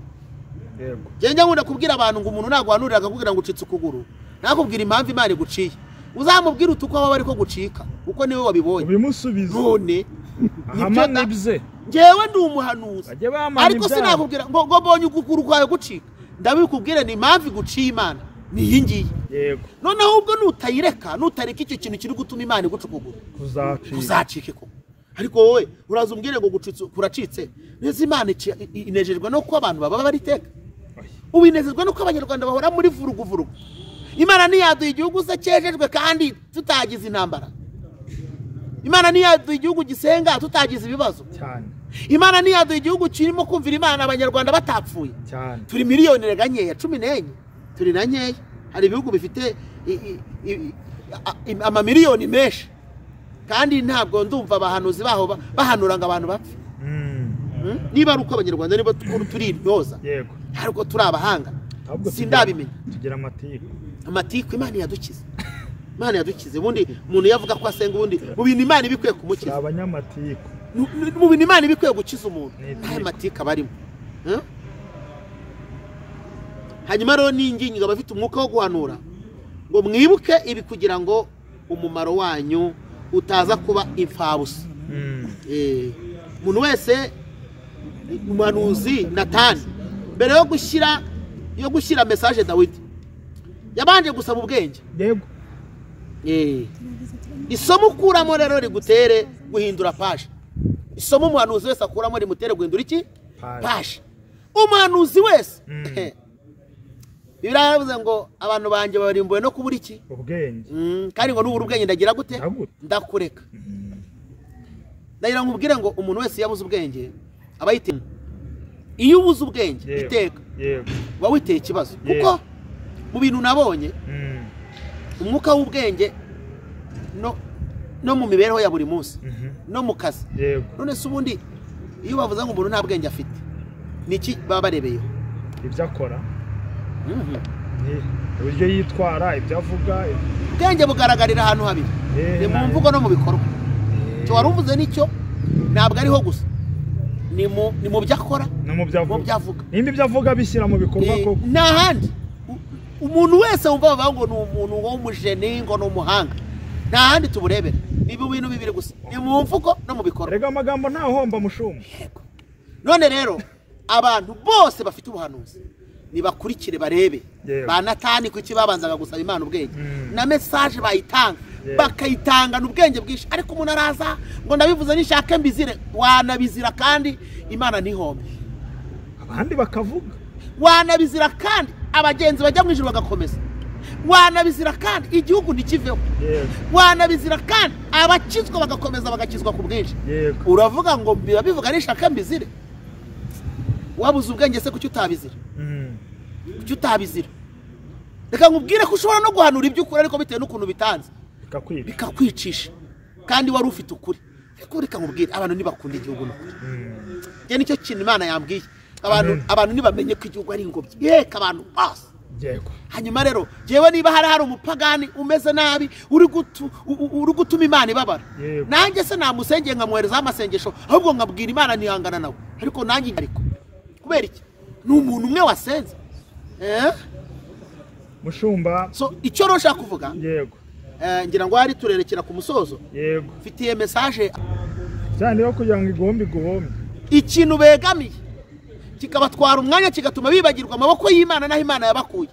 Genda nkunda kubwira abantu ngo umuntu nagwanurira akakubwira ngo ucitse ukuguru, nakubwira impamvu Imana iguciye, uzamubwira utuko waba ariko gucika, uko niwe wabibonye. Ubimusubiza. None ahamanibze ngewe ndi umuhanuzi, ariko sinakubwira ngo mbonye ukuguru kwawe gucika. ndabikubwire ni impamvu iguciye imana ni iyi ngiyi yego noneho ubwo nutareka icyo kintu kiri gutuma imana iguca ukuguru kuzacike ko ariko wowe uraza umbwire ngo kuracitse neza imana inejejwe no ko abantu baba bariteka ubu inezezwa no ko abanyarwanda bahora muri vuruguvurugu imana ntiyaduha igihugu se cyejejwe kandi tutagize intambara imana ntiyaduha igihugu gisenga tutagize ibibazo cyane imana ntiyaduha igihugu kirimo kumvira imana abanyarwanda batapfuye cyane turi miliyoni rega nkeya 14 turi na nkeya hari ibihugu bifite amamiliyoni menshi kandi ntabwo ndumva abahanuzi baho bahanura ngo abantu bapfe niba ari uko abanyarwanda niba turi intyoza yego ariko turi abahanga sindabimenya tugira amatiku imana yadukize ubundi umuntu yavuga ko asenga ubundi mu bintu imana ibikwiye kumukiza abanyamatiku mu bintu imana ibikwiye gukiza umuntu nta matiku abarimo hanyuma rero n'ingingo abafite umwuka wo guhanura ngo mwibuke ibi kugira ngo umumaro wanyu utaza kuba imfabusa umuntu wese umuhanuzi Natani mbere yo gushyira message Dawidi yabanje gusaba ubwenge yego isomo ukuramo rero rigutere guhindura page isomo umuhanuzi wese akuramo rimutere guhindura iki page umuhanuzi wese biravuze ngo abantu banje barimbuwe no kubura iki ubwenge kandi ngo n'ubura ubwenge ndagira gute ndakureka ndagira nkubwire ngo umuntu wese yabuze ubwenge abayitima iyo ubuze ubwenge iteka wa witeye ikibazo kuko mu bintu nabonye umwuka w'ubwenge no mu mibereho ya buri munsi no mu kazi none se ubundi iyo bavuze ngo umuntu nta bwenge afite niki baba barebeyeho ibyo akora uburyo yitwara ibyo avuga ubwenge bugaragarira ahantu habiri ni mu mvugo no mu bikorwa cyo wari uvuze nicyo ntabwo ariho gusa ni mu byo akora no mu byo avuga nimba ibyo avuga bishyira mu bikorwa koko nta handi umuntu wese wumva bavuga ngo ni umuntu w'umujeni ngo ni umuhanga nta handi tuburebera ni mu bintu bibiri gusa ni mu mvugo no mu bikorwa rega amagambo ntahomba mushumba none rero abantu bose bafite ubuhanuzi nibakurikire barebe ba Natani kuki babanzaga gusaba imana ubwenge na message bayitanga bakayitangana ubwenge bwinshi ariko umuntu araza ngo ndabivuze nishaka mbizire wanabizira kandi imana ntihombe abandi bakavuga wanabizira kandi abagenzi bajya mu ijuru bagakomeza wanabizira kandi igihugu ntikiveho wanabizira kandi abakizwa bagakomeza bagakizwa ku bwinshi uravuga ngo bivuga nishaka mbizire wabuze ubwenge se kuki utabizira kuki utabizira reka nkubwire ko ushobora no guhanura ibyo ukora ariko bitewe n'ukuntu bitanze bikakwicisha kandi wari ufite ukuri ariko reka nkubwire abantu ntibakunda igihugu n'ukuri njye nicyo kintu imana yambwiye abantu ntibamenye ko igihugu ari ingobyi yeka abantu bose hanyuma rero jewe niba hari umupagani umeze nabi uri gutuma imana ibabara nanjye se namusengeye nkamwoherezaho amasengesho ahubwo nkabwira imana ntihangana nawe ariko nanjye ariko kubera iki ni umuntu umwe wasenze mushumba so icyo rero ushaka kuvuga yego ngira ngo hari turerekera ku musozo yego mfitiye message cyane yo kugira ngo igombe ikintu begamiye kikabatwara umwanya kigatuma bibagirwa amaboko y'Imana naho Imana yabakuye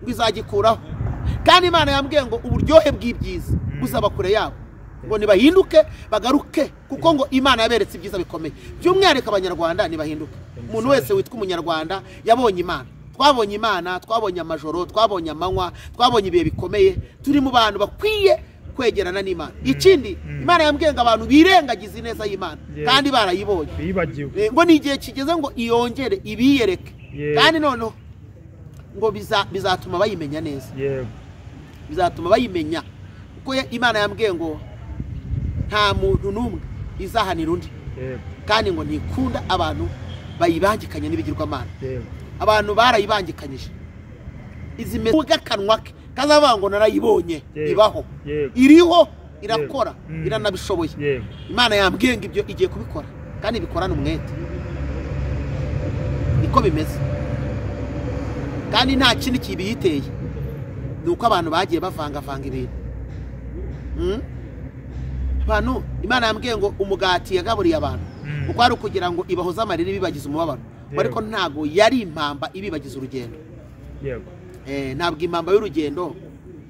ngo izagikuraho kandi Imana yambwiye ngo uburyohe bw'ibyiza buzaba kure yabo ngo nibahinduke bagaruke kuko ngo Imana yaberetse ibyiza bikomeye by'umwihariko abanyarwanda nibahinduke umuntu wese witwa umunyarwanda yabonye Imana twabonye Imana twabonye amajoro twabonye amanywa twabonye ibihe bikomeye turi mu bantu bakwiye kwegerana n'Imana ikindi Imana yambwiye ngo abantu birengagize neza y'Imana kandi barayibonye bibagiwe ngo ni igihe kigeze ngo iyongere ibiyereke kandi noneho ngo bizatuma bayimenya neza bizatuma bayimenya kuko Imana yambwiye ngo nta muntu n'umwe izahanira undi kandi ngo ntikunda abantu bayibangikanye n'ibigirwamana abantu barayibangikanyije izi mevuga kanwa ke kazavuga ngo narayibonye ibaho iriho irakora iranabishoboye Imana yambwiye ngo ibyo igiye kubikora kandi bikorana umwete niko bimeze kandi nta kindi kibiyiteye nuko abantu bagiye bavanga ibintu abantu Imana yambwiye ngo umugati yagaburiye abantu uko ari kugira ngo ibahoze amarira bibagize umubabaro ariko ntago yari impamba ibibagiza urugendo. Yego. Ntabwo impamba y'urugendo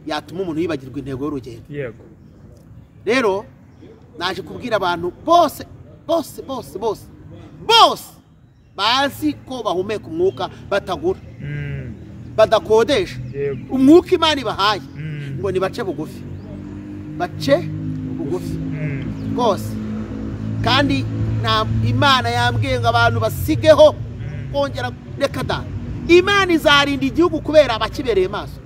yatuma umuntu yibagirwa intego y'urugendo. Yego. Rero naje kubwira abantu bose bazi ko bahumeka umwuka batagura, badakodesha umwuka Imana ibahaye, ngo nibace bugufi, rwose. Kandi Imana yambwiye ngo abantu basigeho kongera reka da. Imana izarinda igihugu kubera abakibereye maso.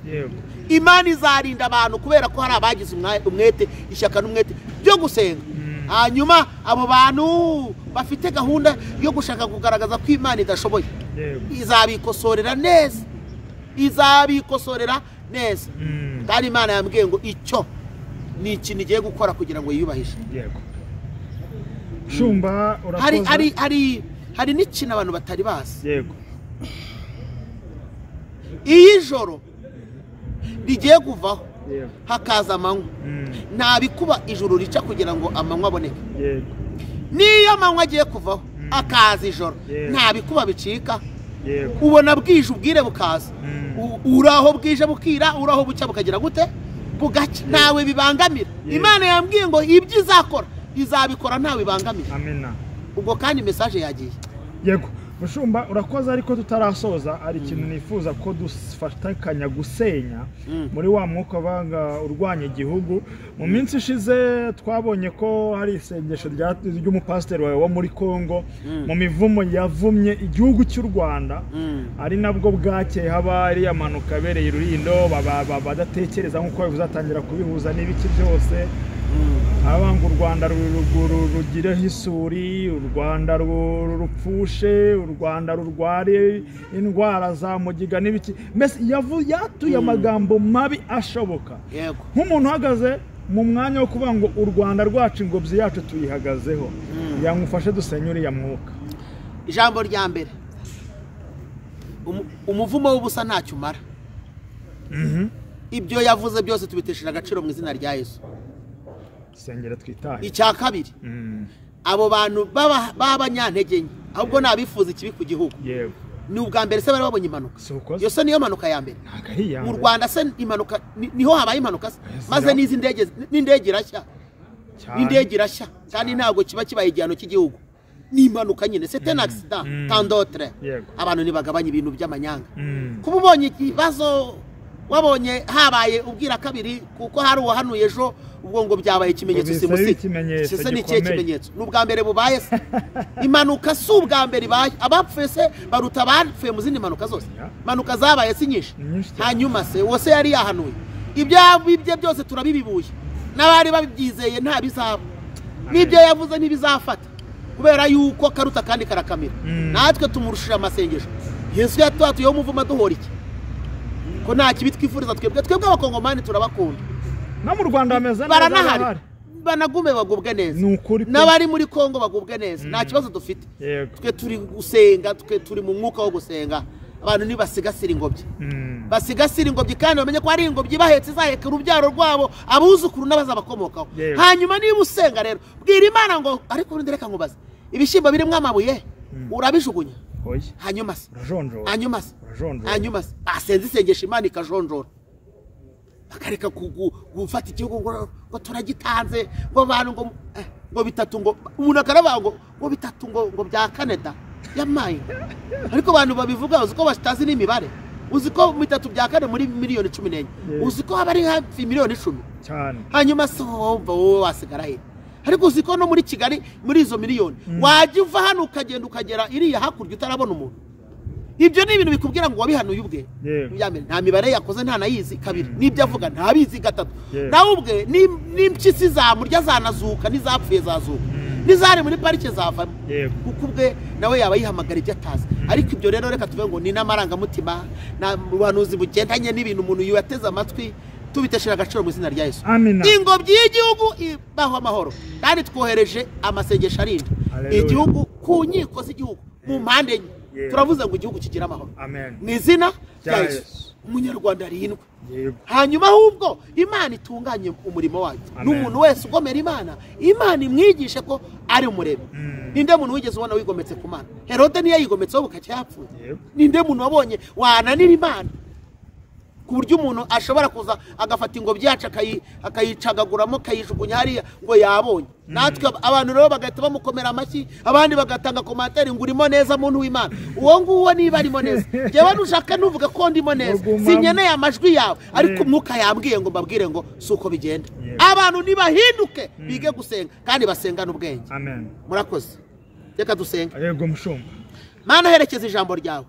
Imana izarinda abantu kubera ko hari abagize umwete, ishyaka n'umwete byo gusenga. Hanyuma abo bantu bafite gahunda yo gushaka kugaragaza ko Imana idashoboye, izabikosorera neza. Kandi Imana yambwiye ngo icyo ni ikintu igiye gukora kugira ngo yiyubahishe. Shumba urakoze. Hari n'ikintu abantu batari bazi. Yego. Iyi joro rigiye kuvaho hakaza amanywa, nta bikuba ijuru rica kugira ngo amanywa aboneke. Niyo amanywa agiye kuvaho akaza ijoro, nta bikuba bicika. Ubona bwije ubwire bukaza, uraho bwije bukira, uraho bucya bukagira gute bugacya, nawe bibangamira. Imana yambwiye ngo ibyo izakora izabikora ntawe bibangamira. Amina. Ubwo kandi message yagiye. Yego. Mushumba urakoze, ariko tutarasoza ari ikintu nifuza ko dufatakanya gusenya muri wa mwuka banga urwanya igihugu. Mu minsi ishize twabonye ko hari isengesho ry'umupasiteri wawe wo muri Kongo mu mivumo yavumye igihugu cy'u Rwanda, ari nabwo bwakeye haba ari amanuka abereye Rulindo, badatekereza nk'uko bizatangira kubihuza n'ibiki byose. Abanga u Rwanda rugireho isuri, u Rwanda rupfushe, u Rwanda rurware indwara za mugiga n'ibiki. Mbese yatuye amagambo mabi ashoboka. Nk'umuntu uhagaze mu mwanya wo kuvuga ngo u Rwanda rwacu ingobyi yacu tuyihagazeho, yamufashe dusenye uriya mwuka. Ijambo rya mbere, umuvumo w'ubusa ntacyo umara. Ibyo yavuze byose tubiteshera agaciro mu izina rya Yesu. Sengera twitaye. Icya kabiri, abo bantu b'abanyantege nke ahubwo nabifuza ikibi ku gihugu. Yego. Ni ubwa mbere se bari babonye impanuka. Yose niyo mpanuka ya mbere. Mu Rwanda se impanuka niho habaye impanuka, maze n'izi n'indege irashya. N'indege irashya kandi ntabwo kiba kibaye igihano cy'igihugu. Ni impanuka nyine, c'est un accident tant d'autres. Abantu nibagabanya ibintu by'amanyanga. Kuba ubonye ikibazo wabonye habaye ubwira kabiri kuko hari uwahanuye ejo, ubwo ngo byabaye ikimenyetso simusiga. Sese ni ikimenyetso. N'ubwa mbere bubaye se. Impanuka si ubwa mbere ibaye. Abapfuye se baruta abapfuye mu zindi mpanuka zose. Impanuka zabaye si nyinshi. Hanyuma se wose yari yahanuye. Ibyo byose turabibibuye. N'abari babyizeye nta bizaba. N'ibyo yavuze ntibizafata. Kubera yuko karuta kandi karakamira. Natwe tumurushira amasengesho. Yesu yatwatuye umuvumo duhora iki? Ko nta kibi twifuriza twebwe abakongomani turabakunda. Na mu Rwanda bameze neza, banagume bagubwe neza. N'abari muri Kongo bagubwe neza, nta kibazo dufite. Twe turi gusenga, twe turi mu mwuka wo gusenga. Abantu ni basigasira ingobyi, basigasira ingobyi, kandi bamenye ko ari ingobyi bahetse izaheka urubyaro rwabo, abuzukuru n'abaza bakomokaho. Hanyuma niba usenga rero bwira Imana ngo ariko urundi reka nkubaze, ibishimbo birimo amabuye urabijugunya? Hanyuma se asenze isengesha Imana ikajonjora, bakareka gufata igihugu ngo turagitanze, ngo abantu ngo bitatu, ngo umuntu akaravuga ngo bitatu ngo bya Canada yamaye. Ariko abantu babivuga uzi ko bashitazi n'imibare, uzi ko bitatu bya kane muri miliyoni 14, uzi ko haba ari hafi miliyoni 10 cyane. Hanyuma se wowe wasigara he? Ariko uzi ko no muri Kigali muri izo miliyoni wajya uva hano ukagenda ukagera iriya hakurya utarabona umuntu. Ibyo ni ibintu bikubwira ngo wabihanuye ubwe. Nta mibare yakoze nta nayizi. Kabiri nibyo avuga ntabizi. Gatatu nawe ubwe n'impyisi zamurya zanazuka, n'izapfuye zazuka, n'izari muri parike zavamo, kuko ubwe nawe yaba yihamagara ibyo atazi. Ariko ibyo rero reka tuve ngo ni n'amarangamutima na buhanuzi bugendanye n'ibintu umuntu yateze amatwi, tubiteshera agaciro mu izina rya Yesu. Ingobyi y'igihugu ibaho amahoro, kandi twohereje amasengesho arinda igihugu ku nkiko z'igihugu mu mpande enye. Turavuze ngo igihugu kigira amahoro mu izina rya Yesu. Umunyarwanda arindwe. Hanyuma ahubwo Imana itunganye umurimo wayo. N'umuntu wese ugomera Imana, Imana imwigishe ko ari umuremyi. Ninde muntu wigeze ubona wigometse ku Mana? Herode niyo yigometseho bukacya yapfuye. Ninde muntu wabonye wananira Imana ku buryo umuntu ashobora kuza agafata ingobyi yacu akayicagaguramo akayijugunya hariya ngo yabonye? Natwe abantu rero bagahita bamukomera amashyi, abandi bagatanga komantere ngo urimo neza muntu w'Imana. Uwo nguwo niba arimo neza, jewe nushaka nuvuga ko ndimo neza, sinyeneye amajwi yawe, ariko umwuka yambwiye ngo mbabwire ngo suko bigenda. Abantu nibahinduke bige gusenga kandi basengana ubwenge. Amen. Murakoze. Reka dusenga. Yego mushumba. Mana herekeza ijambo ryawe.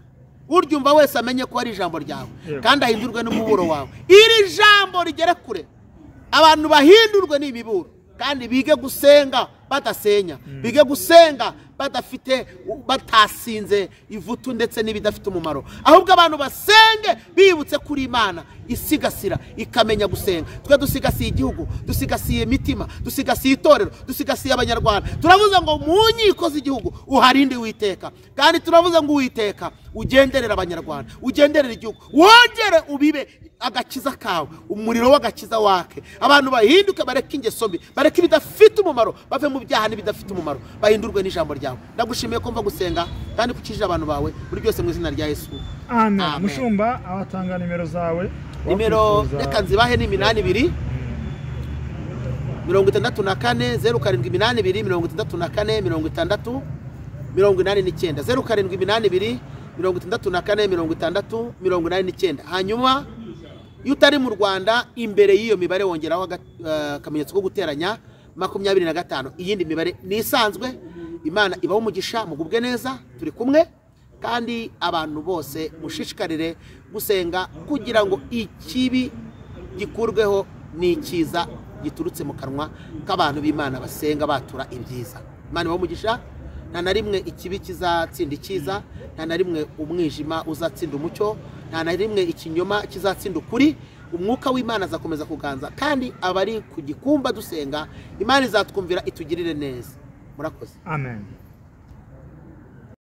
Uryumva wese amenye ko ari ijambo ryawe kandi ahindurwe n'umuburo wawe. Iri jambo rigere kure, abantu bahindurwe n'imiburo kandi bige gusenga badasenya, bige gusenga badafite batasinze ivutu ndetse n'ibidafite umumaro, ahubwo abantu basenge bibutse kuri Imana isigasira ikamenya gusenga. Twe dusigasiye igihugu, dusigasiye imitima, dusigasiye itorero, dusigasiye abanyarwanda. Turavuze ngo mu nkiko z'igihugu uharinde Uwiteka, kandi turavuze ngo Uwiteka ugenderera abanyarwanda, ugenderera igihugu, wongere ubibe agakiza kawe, umuriro w'agakiza wake. Abantu bahinduke, bareke ingeso mbi, bareke ibidafite umumaro, bave mu byaha n'ibidafite umumaro, bahindurwe n'ijambo ryawe. Ndagushimiye ko mva gusenga kandi kukije abantu bawe muri byose mu izina rya Yesu. Amen. Mushumba, abatanga nimero zawe. Nimero reka nzibahe ni 82 64 0782 64 60 89 0782 64 60 89. Hanyuma iyo utari mu Rwanda, imbere y'iyo mibare wongeraho akamenyetso ko guteranya 25. Iyindi mibare ni isanzwe. Imana ibaho umugisha, mugubwe neza, turi kumwe kandi abantu bose mushishikarire gusenga kugira ngo ikibi gikurweho n'ikiza giturutse mu kanwa k'abantu b'Imana basenga batura ibyiza. Imana ibaho umugisha. Nta na rimwe ikibi kizatsinda ikiza, nta na rimwe umwijima uzatsinda umucyo, nta na rimwe ikinyoma kizatsinda ukuri. Umwuka w'Imana azakomeza kuganza kandi abari ku gikumba dusenga, Imana izatwumvira itugirire neza. Murakoze. Amen.